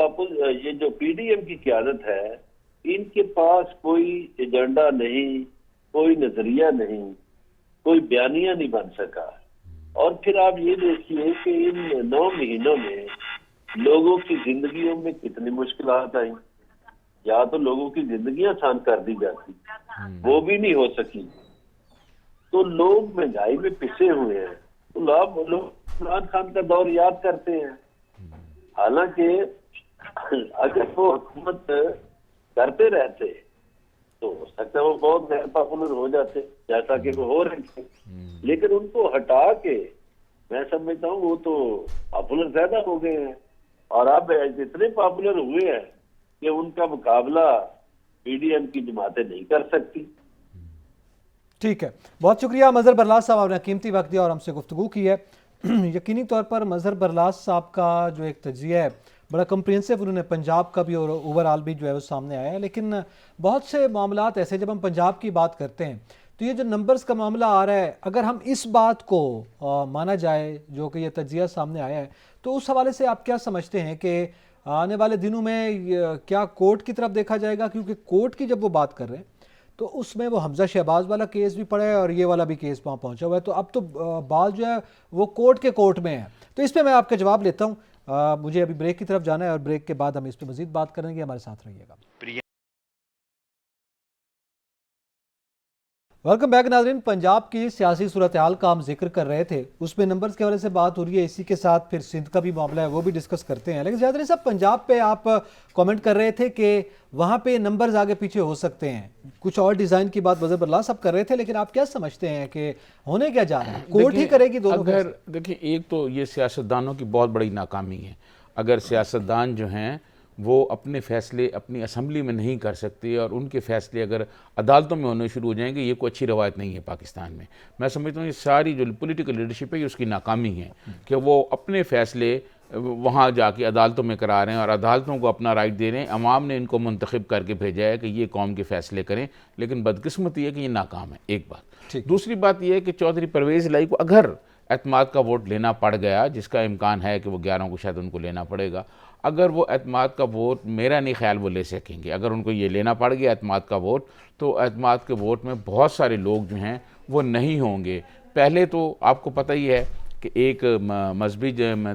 ये जो पीडीएम की क़यादत है, इनके पास कोई एजेंडा नहीं, कोई नजरिया नहीं, कोई बयानिया नहीं बन सका। और फिर आप ये देखिए कि इन 9 महीनों में लोगों की जिंदगियों में कितनी मुश्किलात आई। या तो लोगों की जिंदगी आसान कर दी जाती, वो भी नहीं हो सकी। तो लोग महंगाई में पिसे हुए हैं। तो लोग इमरान खान का दौर याद करते हैं। हालांकि अगर वो हुकूमत करते रहते तो हो सकता है वो बहुत गैर पॉपुलर हो जाते, जैसा कि वो हो रहे थे। लेकिन उनको हटा के मैं समझता हूँ वो तो पॉपुलर ज्यादा हो गए हैं और अब इतने पॉपुलर हुए हैं कि उनका मुकाबला पीडीएम की जमातें नहीं कर सकती। ठीक है, बहुत शुक्रिया मजहर बरलास साहब, आपने कीमती वक्त दिया और हमसे गुफ्तगू की है। यकीनी तौर पर मजहर बरलास साहब का जो एक तजिया है बड़ा कम्प्रिहेंसिव, उन्होंने पंजाब का भी और ओवरऑल भी जो है वो सामने आया है। लेकिन बहुत से मामलात ऐसे, जब हम पंजाब की बात करते हैं तो ये जो नंबर्स का मामला आ रहा है, अगर हम इस बात को माना जाए जो कि ये तजिया सामने आया है, तो उस हवाले से आप क्या समझते हैं कि आने वाले दिनों में क्या कोर्ट की तरफ देखा जाएगा? क्योंकि कोर्ट की जब वो बात कर रहे हैं तो उसमें वो हमजा शहबाज वाला केस भी पड़ा है और ये वाला भी केस वहाँ पहुँचा हुआ है। तो अब तो बाल जो है वो कोर्ट में है। तो इस पर मैं आपका जवाब लेता हूँ। मुझे अभी ब्रेक की तरफ जाना है और ब्रेक के बाद हम इस पर मजीद बात करेंगे। हमारे साथ रहिएगा। वेलकम बैक नाज़रीन। पंजाब की सियासी सूरत हाल का हम जिक्र कर रहे थे, उसमें नंबर्स के हवाले से बात हो रही है। इसी के साथ फिर सिंध का भी मामला है, वो भी डिस्कस करते हैं। लेकिन ज़्यादा साहब, पंजाब पे आप कमेंट कर रहे थे कि वहाँ पे नंबर्स आगे पीछे हो सकते हैं। कुछ और डिज़ाइन की बात मजहर बरलास साहब कर रहे थे, लेकिन आप क्या समझते हैं कि होने क्या जा रहा है? कोर्ट ही करेगी दोनों? अगर देखिए, एक तो ये सियासतदानों की बहुत बड़ी नाकामी है। अगर सियासतदान जो हैं वो अपने फ़ैसले अपनी असम्बली में नहीं कर सकते और उनके फ़ैसले अगर अदालतों में होने शुरू हो जाएंगे, ये कोई अच्छी रवायत नहीं है पाकिस्तान में। मैं समझता हूँ ये सारी जो पॉलिटिकल लीडरशिप है ये उसकी नाकामी है कि वो अपने फ़ैसले वहाँ जाके अदालतों में करा रहे हैं और अदालतों को अपना राइट दे रहे हैं। अवाम ने इनको मुंतखब करके भेजा है कि ये कौम के फ़ैसले करें, लेकिन बदकिस्मती है कि ये नाकाम है। एक बात। दूसरी बात यह है कि चौधरी परवेज़ इलाही को अगर एतमाद का वोट लेना पड़ गया, जिसका इम्कान है कि वो 11 को शायद उनको लेना पड़ेगा, अगर वो एतमाद का वोट, मेरा नहीं ख्याल वो ले सकेंगे। अगर उनको ये लेना पड़ गया एतमाद का वोट, तो एतमाद के वोट में बहुत सारे लोग जो हैं वो नहीं होंगे। पहले तो आपको पता ही है कि एक मजहबी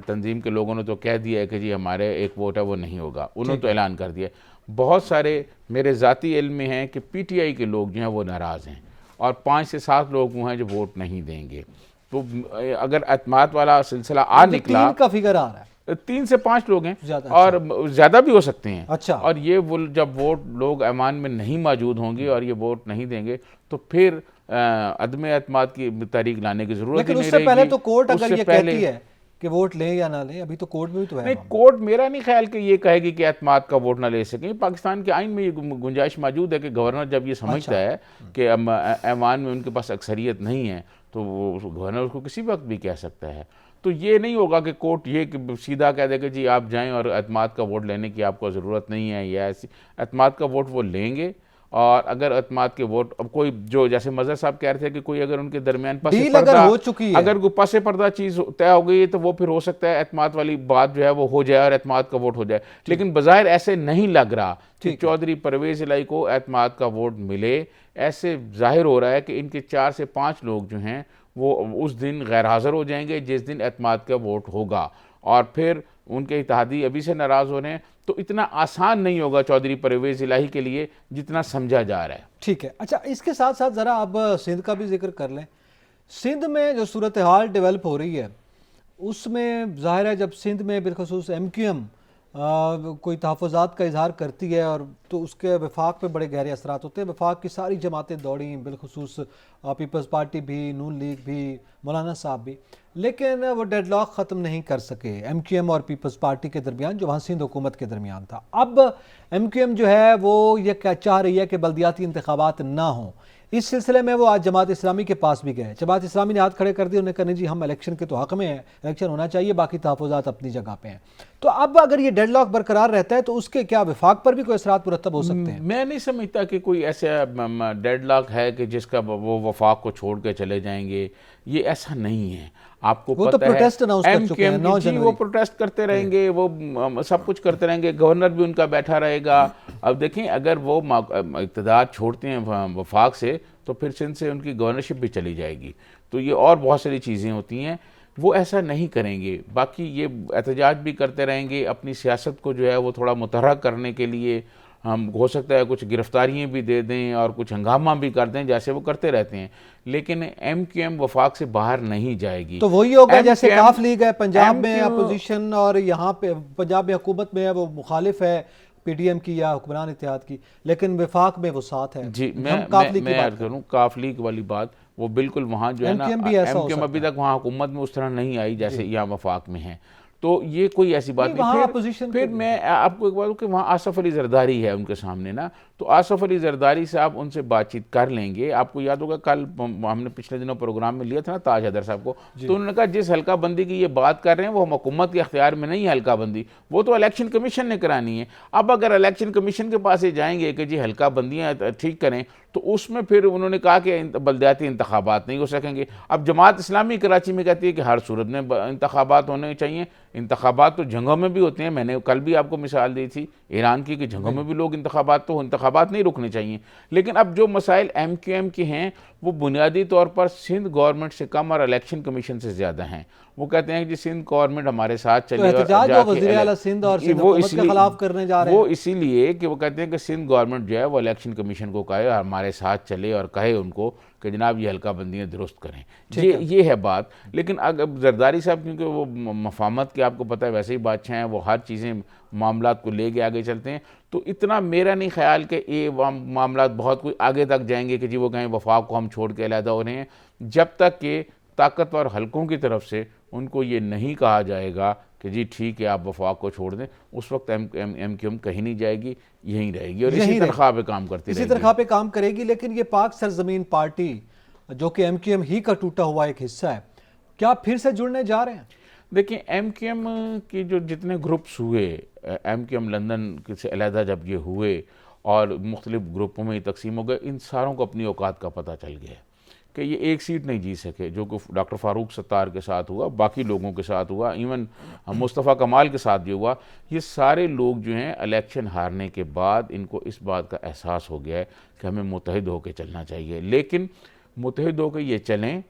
तंजीम के लोगों ने तो कह दिया है कि जी हमारे एक वोट है वो नहीं होगा, उन्होंने तो ऐलान कर दिया। बहुत सारे मेरे ज़ाती इल्म में हैं कि PTI के लोग जो हैं वो नाराज़ हैं और 5 से 7 लोग वो हैं जो वोट नहीं देंगे। तो अगर एतमाद वाला सिलसिला आ निकला, 3 का फिगर आ रहा है, 3 से 5 लोग हैं ज़्यादा, और ज़्यादा भी हो सकते हैं। अच्छा। और ये वो जब वोट लोग ऐवान में नहीं मौजूद होंगे और ये वोट नहीं देंगे तो फिर अदम एतमाद की तारीख लाने की ज़रूरत ही नहीं रहेगी। उससे पहले तो कोर्ट अगर ये कहती है कि वोट लें या ना लें, अभी तो कोर्ट में भी तो है। नहीं, कोर्ट मेरा नहीं ख्याल कि ये कहेगी कि एतमाद का वोट ना ले सकें। पाकिस्तान के आइन में ये गुंजाइश मौजूद है कि गवर्नर जब ये समझता है कि ऐवान में उनके पास अक्सरियत नहीं है तो वो गवर्नर उसको किसी वक्त भी कह सकता है। तो ये नहीं होगा कि कोर्ट ये कि सीधा कह देगा जी आप जाएं और एतमाद का वोट लेने की आपको ज़रूरत नहीं है, या ऐसी एतमाद का वोट वो लेंगे। और अगर एतमाद के वोट, अब कोई जो जैसे मजहर साहब कह रहे थे कि कोई अगर उनके दरमियान डील अगर हो चुकी है, अगर कोई पसे पर्दा चीज़ तय हो गई है तो वो फिर हो सकता है एतमाद वाली बात जो है वो हो जाए और एतमाद का वोट हो जाए। लेकिन बज़ाहिर ऐसे नहीं लग रहा कि चौधरी परवेज़ इलाही को एतमाद का वोट मिले। ऐसे जाहिर हो रहा है कि इनके 4 से 5 लोग जो हैं वो उस दिन गैर हाज़िर हो जाएंगे जिस दिन एतमाद का वोट होगा, और फिर उनके इत्तेहादी अभी से नाराज़ हो रहे हैं। तो इतना आसान नहीं होगा चौधरी परवेज़ इलाही के लिए जितना समझा जा रहा है। ठीक है। अच्छा, इसके साथ साथ ज़रा अब सिंध का भी जिक्र कर लें। सिंध में जो सूरत हाल डेवलप हो रही है उसमें ज़ाहिर है जब सिंध में बिलखसूस MQM कोई तहफ़्फ़ुज़ात का इजहार करती है और तो उसके वफाक पे बड़े गहरे असरात होते हैं। वफाक की सारी जमातें दौड़ी, बिलखसूस पीपल्स पार्टी भी, नून लीग भी, मौलाना साहब भी, लेकिन वो डेडलॉक ख़त्म नहीं कर सके MQM और पीपल्स पार्टी के दरमियान, जो वहाँ सिंध हुकूमत के दरमियान था। अब MQM जो है वो ये क्या चाह रही है कि बल्दियाती इंतखाबात ना हों। इस सिलसिले में वो आज जमात इस्लामी के पास भी गए। जमात इस्लामी ने हाथ खड़े कर दिए, उन्होंने कहा नहीं जी हम इलेक्शन के तो हक़ में हैं, इलेक्शन होना चाहिए, बाकी तहफ़्फ़ुज़ात अपनी जगह पे हैं। तो अब अगर ये डेडलॉक बरकरार रहता है तो उसके क्या वफाक पर भी कोई असरात मुरतब हो सकते हैं? मैं नहीं समझता कि कोई ऐसा डेडलॉक है कि जिसका वो वफाक को छोड़ के चले जाएंगे। ये ऐसा नहीं है। आपको वो पता तो प्रोटेस्ट अनाउंस कर चुके हैं 9 जी, जनवरी। वो प्रोटेस्ट करते रहेंगे, वो सब कुछ करते रहेंगे, गवर्नर भी उनका बैठा रहेगा। अब देखें अगर वो इक़्तिदार छोड़ते हैं वफाक से तो फिर सिंध से उनकी गवर्नरशिप भी चली जाएगी। तो ये और बहुत सारी चीज़ें होती हैं, वो ऐसा नहीं करेंगे। बाकी ये एहतजाज भी करते रहेंगे, अपनी सियासत को जो है वो थोड़ा मुतहर्रिक करने के लिए हम हो सकता है कुछ गिरफ्तारियाँ भी दे दें और कुछ हंगामा भी कर दें, जैसे वो करते रहते हैं। लेकिन MQM वफाक से बाहर नहीं जाएगी। तो वही होगा जैसे काफ लीग है पंजाब में अपोजिशन, और यहाँ पे पंजाब में हुकूमत में है वो मुखालिफ है PDM की या हुक्मरान इत्तेहाद की, लेकिन वफाक में वो साथ है। जी, मैं अर्ज करूँ काफ लीग वाली बात, वो बिल्कुल वहाँ जो है ना, MQM अभी तक वहाँ हुकूमत में उस तरह नहीं आई जैसे यहाँ वफाक में है। तो ये कोई ऐसी बात नहीं। फिर मैं आपको एक बात कहूँ कि वहाँ आसफ अली जरदारी है उनके सामने ना, तो आसफ अली जरदारी साहब उनसे बातचीत कर लेंगे। आपको याद होगा कल हमने पिछले दिनों प्रोग्राम में लिया था ना ताज हैदर साहब को, तो उन्होंने कहा जिस हल्का बंदी की ये बात कर रहे हैं वो हुकूमत के अख्तियार में नहीं है हल्का बंदी, वो तो इलेक्शन कमीशन ने करानी है। अब अगर इलेक्शन कमीशन के पास ये जाएंगे कि जी हल्का बंदियाँ ठीक करें, तो उसमें फिर उन्होंने कहा कि बल्दियाती इंतखाबात नहीं हो सकेंगे। अब जमात इस्लामी कराची में कहती है कि हर सूरत में इंतखाबात होने चाहिए। इंतखाबात तो जंगों में भी होते हैं, मैंने कल भी आपको मिसाल दी थी ईरान की कि जंगों में भी लोग इंतखाबात नहीं रुकने चाहिए। लेकिन अब जो मसाइल MQM के हैं वो बुनियादी तौर पर सिंध गवर्नमेंट से कम और इलेक्शन कमीशन से ज़्यादा हैं। वो कहते हैं कि सिंध गवर्नमेंट हमारे साथ चले, वो इसीलिए कि वो कहते हैं कि सिंध गवर्नमेंट जो है वो इलेक्शन कमीशन को कहे हमारे साथ चले और कहे उनको कि जनाब ये हल्का बंदियाँ दुरुस्त करें। ये है बात। लेकिन अगर जरदारी साहब क्योंकि वो मफाहमत के आपको पता है वैसे ही बादशाह हैं, वो हर चीज़ें मामलात को लेके आगे चलते हैं। तो इतना मेरा नहीं ख्याल कि ये मामलात बहुत कोई आगे तक जाएंगे कि जी वो कहें वफाक को हम छोड़ के अलहदा हो रहे हैं, जब तक कि ताकतवर हलकों की तरफ से उनको ये नहीं कहा जाएगा कि जी ठीक है आप वफाक को छोड़ दें, उस वक्त MQM कहीं नहीं जाएगी, यहीं रहेगी और इसी तनख्वाह पे काम करती रहेगी, इसी तनख्वाह पे काम करेगी। लेकिन ये पाक सरजमीन पार्टी जो कि MQM ही का टूटा हुआ एक हिस्सा है, क्या फिर से जुड़ने जा रहे हैं? देखिए MQM की जो जितने ग्रुप्स हुए, MQM लंदन से अलहदा जब ये हुए और मुख्तलिफ ग्रुपों में तकसीम हो गए, इन सारों को अपनी औकात का पता चल गया कि ये एक सीट नहीं जीत सके, जो कि डॉक्टर फ़ारूक सत्तार के साथ हुआ, बाकी लोगों के साथ हुआ, इवन मुस्तफ़ा कमाल के साथ भी हुआ। ये सारे लोग जो हैं इलेक्शन हारने के बाद इनको इस बात का एहसास हो गया है कि हमें मुत्तहिद होकर चलना चाहिए। लेकिन मुत्तहिद होकर ये चलें,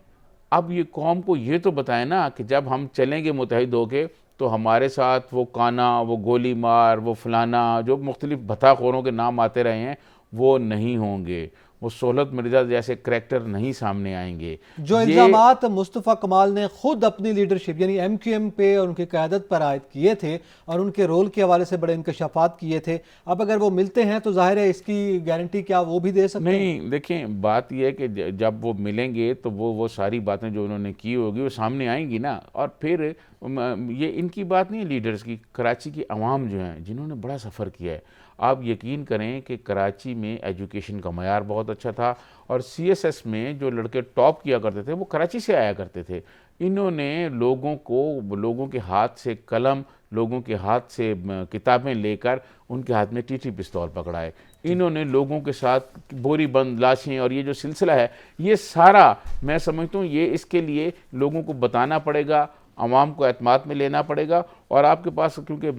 अब ये कौम को ये तो बताएं ना कि जब हम चलेंगे मुत्तहिद होकर तो हमारे साथ वो काना, वो गोली मार, वो फलाना, जो मुख्तलिफ भत्ताखोरों के नाम आते रहे हैं वो नहीं होंगे, वो सोहलत मिर्जा जैसे करैक्टर नहीं सामने आएंगे। जो इल्ज़ामात मुस्तफ़ा कमाल ने खुद अपनी लीडरशिप यानी MQM पे और उनकी क़यादत पर आयद किए थे और उनके रोल के हवाले से बड़े इंकशाफात किए थे, अब अगर वो मिलते हैं तो जाहिर है इसकी गारंटी क्या वो भी दे सकते हैं? नहीं, देखें बात यह है कि जब वो मिलेंगे तो वो सारी बातें जो उन्होंने की होगी वो सामने आएंगी ना। और फिर ये इनकी बात नहीं है लीडर्स की, कराची की अवाम जो हैं जिन्होंने बड़ा सफ़र किया है, आप यकीन करें कि कराची में एजुकेशन का मयार बहुत अच्छा था और CSS में जो लड़के टॉप किया करते थे वो कराची से आया करते थे। इन्होंने लोगों के हाथ से कलम, लोगों के हाथ से किताबें लेकर उनके हाथ में टीटी पिस्तौल पकड़ाए। इन्होंने लोगों के साथ बोरी बंद लाशें और ये जो सिलसिला है ये सारा, मैं समझता हूँ ये इसके लिए लोगों को बताना पड़ेगा, आवाम को एतमाद में लेना पड़ेगा। और आपके पास क्योंकि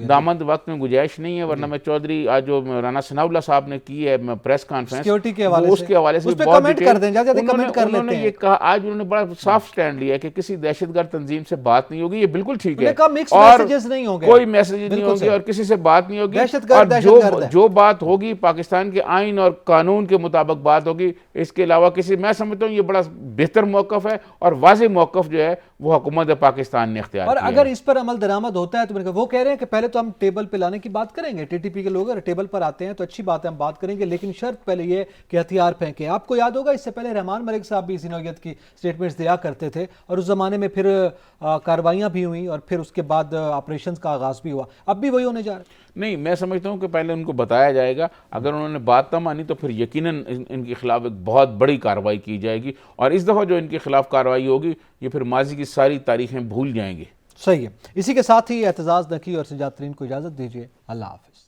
दामद वक्त में गुंजाइश नहीं है, वरना मैं चौधरी आज जो राना सनाउल्लाह साहब ने की है प्रेस कॉन्फ्रेंस उसके हवाले से उन्होंने ये कहा, आज उन्होंने बड़ा साफ स्टैंड लिया कि किसी दहशतगर्द तंजीम से बात नहीं होगी। ये बिल्कुल ठीक है, और कोई मैसेज नहीं होंगे और किसी से बात नहीं होगी, और जो बात होगी पाकिस्तान के आइन और कानून के मुताबिक बात होगी। इसके अलावा किसी, मैं समझता हूँ ये बड़ा बेहतर मौक़िफ़ है और वाज़ेह मौक़िफ़ जो है वो हुकूमत पाकिस्तान ने इख्तियार किया है। अगर इस पर अमल दरामद होता है तो मैंने कहा, वो कह रहे हैं कि पहले तो हम टेबल पे लाने की बात करेंगे, TTP के लोग अगर टेबल पर आते हैं तो अच्छी बात है, हम बात करेंगे, लेकिन शर्त पहले ये कि हथियार फेंकें। आपको याद होगा इससे पहले रहमान मलिक साहब भी इसी नौयत की स्टेटमेंट्स दिया करते थे और उस जमाने में फिर कार्रवाइयाँ भी हुई और फिर उसके बाद ऑपरेशन का आगाज भी हुआ। अब भी वही होने जा रहा है। नहीं, मैं समझता हूँ कि पहले उनको बताया जाएगा, अगर उन्होंने बात ना मानी तो फिर यकीनन इनके खिलाफ एक बहुत बड़ी कार्रवाई की जाएगी, और इस दफ़ा जो इनके खिलाफ कार्रवाई होगी ये फिर माजी की सारी तारीखें भूल जाएंगे। सही है। इसी के साथ ही एतजाज़ नकी और सजाद तरीन को इजाज़त दीजिए। अल्लाह हाफ़िज़।